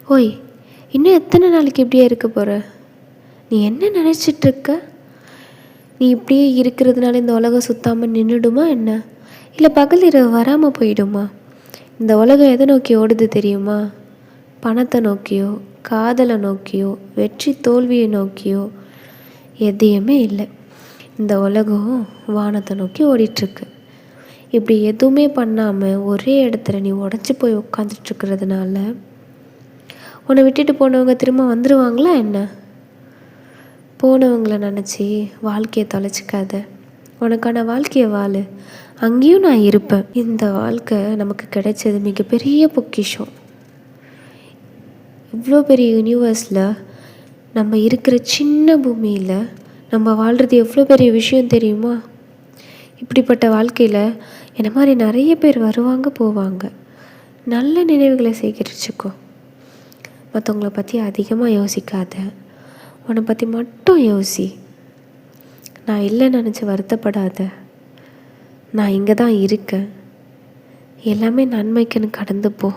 ஓய், இன்னும் எத்தனை நாளைக்கு இப்படியே இருக்க போகிற? நீ என்ன நினச்சிட்ருக்க? நீ இப்படியே இருக்கிறதுனால இந்த உலகம் சுத்தாமல் நின்றுடுமா என்ன? இல்லை பகல் இரவு வராமல் போயிடுமா? இந்த உலகம் எதை நோக்கி ஓடுது தெரியுமா? பணத்தை நோக்கியோ, காதலை நோக்கியோ, வெற்றி தோல்வியை நோக்கியோ எதையுமே இல்லை. இந்த உலகம் வானத்தை நோக்கி ஓடிட்டுருக்கு. இப்படி எதுவுமே பண்ணாமல் ஒரே இடத்துல நீ உடஞ்சி போய் உட்காந்துட்ருக்கிறதுனால உன்னை விட்டுட்டு போனவங்க திரும்ப வந்துடுவாங்களா என்ன? போனவங்களை நினச்சி வாழ்க்கையை தொலைச்சிக்காத. உனக்கான வாழ்க்கையை வாழு, அங்கேயும் நான் இருப்பேன். இந்த வாழ்க்கை நமக்கு கிடைச்சது மிகப்பெரிய பொக்கிஷம். இவ்வளோ பெரிய யூனிவர்ஸில் நம்ம இருக்கிற சின்ன பூமியில் நம்ம வாழ்கிறது எவ்வளோ பெரிய விஷயம் தெரியுமா? இப்படிப்பட்ட வாழ்க்கையில் என்ன மாதிரி நிறைய பேர் வருவாங்க போவாங்க. நல்ல நினைவுகளை சேகரிச்சுக்கோ. மற்றவங்கள பற்றி அதிகமாக யோசிக்காத, உன்னை பற்றி மட்டும் யோசி. நான் இல்லைன்னு நினச்சி வருத்தப்படாத. நான் இங்கே தான் இருக்கேன். எல்லாமே நன்மைக்குன்னு கடந்து போ.